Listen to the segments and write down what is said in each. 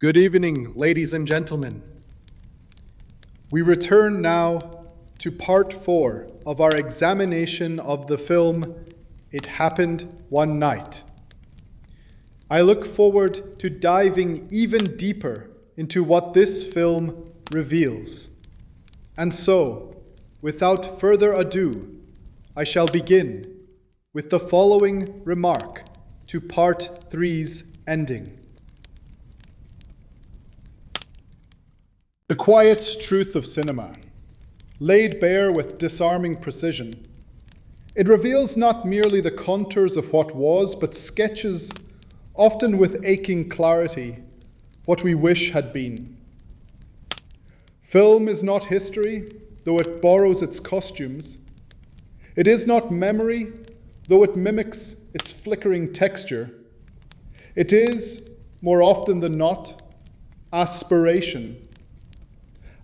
Good evening, ladies and gentlemen. We return now to part 4 of our examination of the film It Happened One Night. I look forward to diving even deeper into what this film reveals. And so, without further ado, I shall begin with the following remark to part 3's ending. The quiet truth of cinema, laid bare with disarming precision, it reveals not merely the contours of what was, but sketches, often with aching clarity, what we wish had been. Film is not history, though it borrows its costumes. It is not memory, though it mimics its flickering texture. It is, more often than not, aspiration.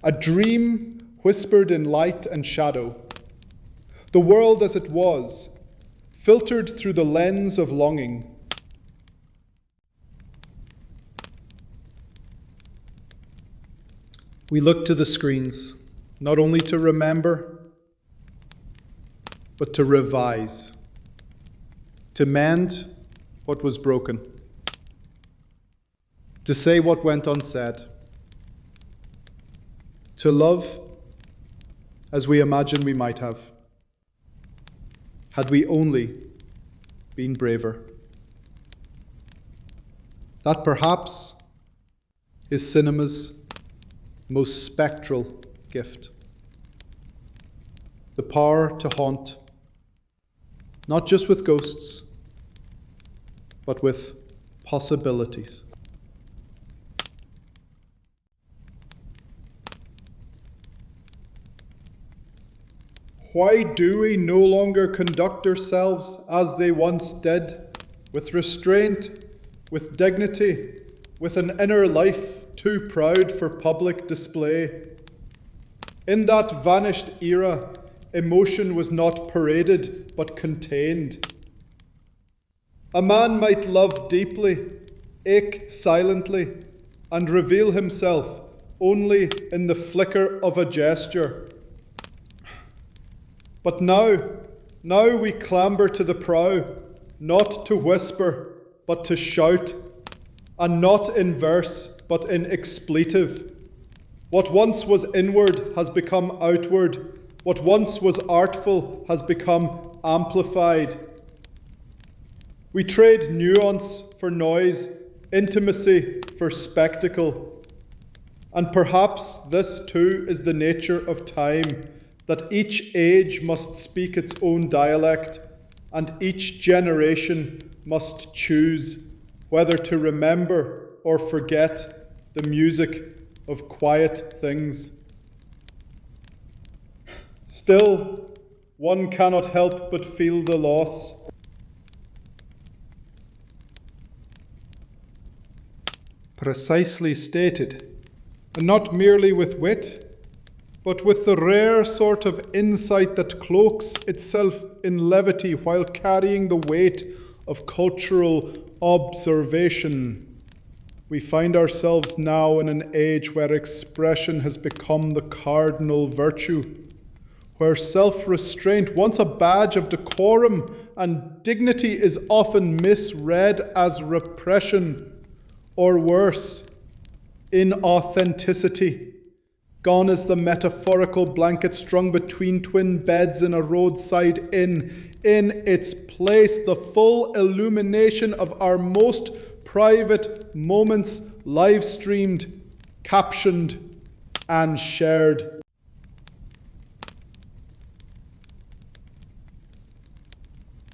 A dream whispered in light and shadow. The world as it was, filtered through the lens of longing. We look to the screens, not only to remember, but to revise, to mend what was broken, to say what went unsaid, to love as we imagine we might have, had we only been braver. That perhaps is cinema's most spectral gift. The power to haunt, not just with ghosts, but with possibilities. Why do we no longer conduct ourselves as they once did, with restraint, with dignity, with an inner life too proud for public display? In that vanished era, emotion was not paraded, but contained. A man might love deeply, ache silently, and reveal himself only in the flicker of a gesture. But now we clamber to the prow, not to whisper, but to shout, and not in verse, but in expletive. What once was inward has become outward. What once was artful has become amplified. We trade nuance for noise, intimacy for spectacle. And perhaps this too is the nature of time, that each age must speak its own dialect, and each generation must choose whether to remember or forget the music of quiet things. Still, one cannot help but feel the loss. Precisely stated, and not merely with wit, but with the rare sort of insight that cloaks itself in levity while carrying the weight of cultural observation. We find ourselves now in an age where expression has become the cardinal virtue, where self-restraint, once a badge of decorum and dignity, is often misread as repression, or worse, inauthenticity. Gone is the metaphorical blanket strung between twin beds in a roadside inn. In its place, the full illumination of our most private moments, live-streamed, captioned, and shared.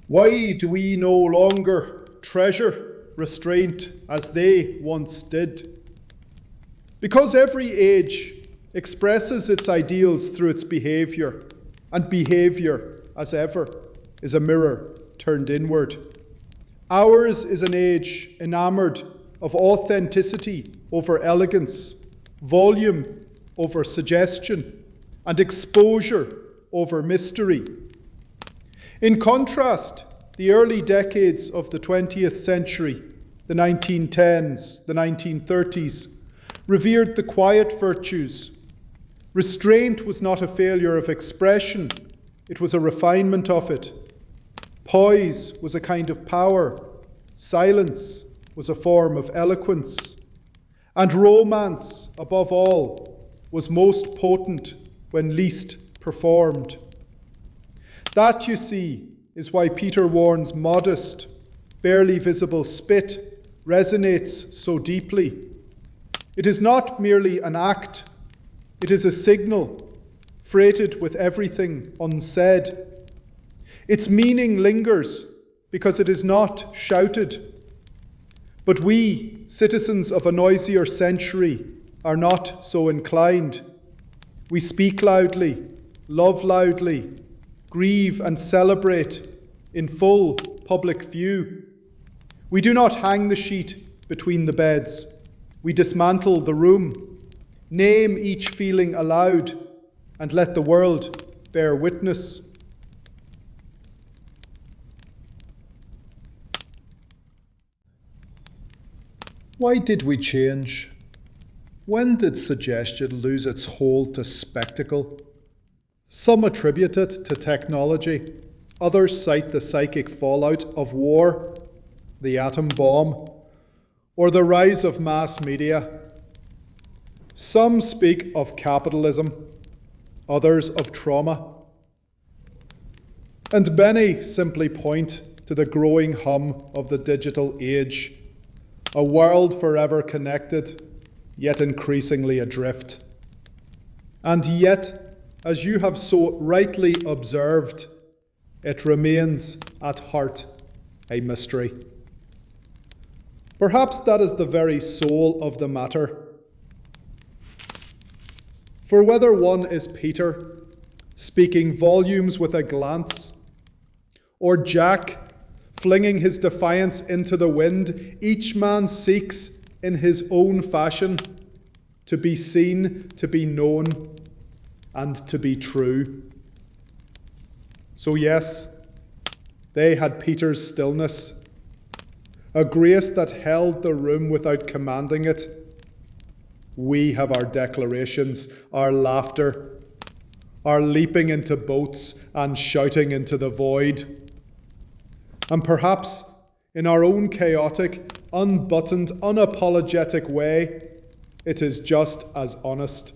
Why do we no longer treasure restraint as they once did? Because every age expresses its ideals through its behaviour, and behaviour, as ever, is a mirror turned inward. Ours is an age enamoured of authenticity over elegance, volume over suggestion, and exposure over mystery. In contrast, the early decades of the 20th century, the 1910s, the 1930s, revered the quiet virtues. Restraint was not a failure of expression, it was a refinement of it. Poise was a kind of power, silence was a form of eloquence, and romance, above all, was most potent when least performed. That, you see, is why Peter Warren's modest, barely visible spit resonates so deeply. It is not merely an act, it is a signal, freighted with everything unsaid. Its meaning lingers because it is not shouted. But we, citizens of a noisier century, are not so inclined. We speak loudly, love loudly, grieve and celebrate in full public view. We do not hang the sheet between the beds. We dismantle the room, name each feeling aloud, and let the world bear witness. Why did we change? When did suggestion lose its hold to spectacle? Some attribute it to technology. Others cite the psychic fallout of war, the atom bomb, or the rise of mass media. Some speak of capitalism, others of trauma. And many simply point to the growing hum of the digital age, a world forever connected, yet increasingly adrift. And yet, as you have so rightly observed, it remains at heart a mystery. Perhaps that is the very soul of the matter. For whether one is Peter, speaking volumes with a glance, or Jack, flinging his defiance into the wind, each man seeks, in his own fashion, to be seen, to be known, and to be true. So yes, they had Peter's stillness, a grace that held the room without commanding it. We have our declarations, our laughter, our leaping into boats and shouting into the void. And perhaps, in our own chaotic, unbuttoned, unapologetic way, it is just as honest.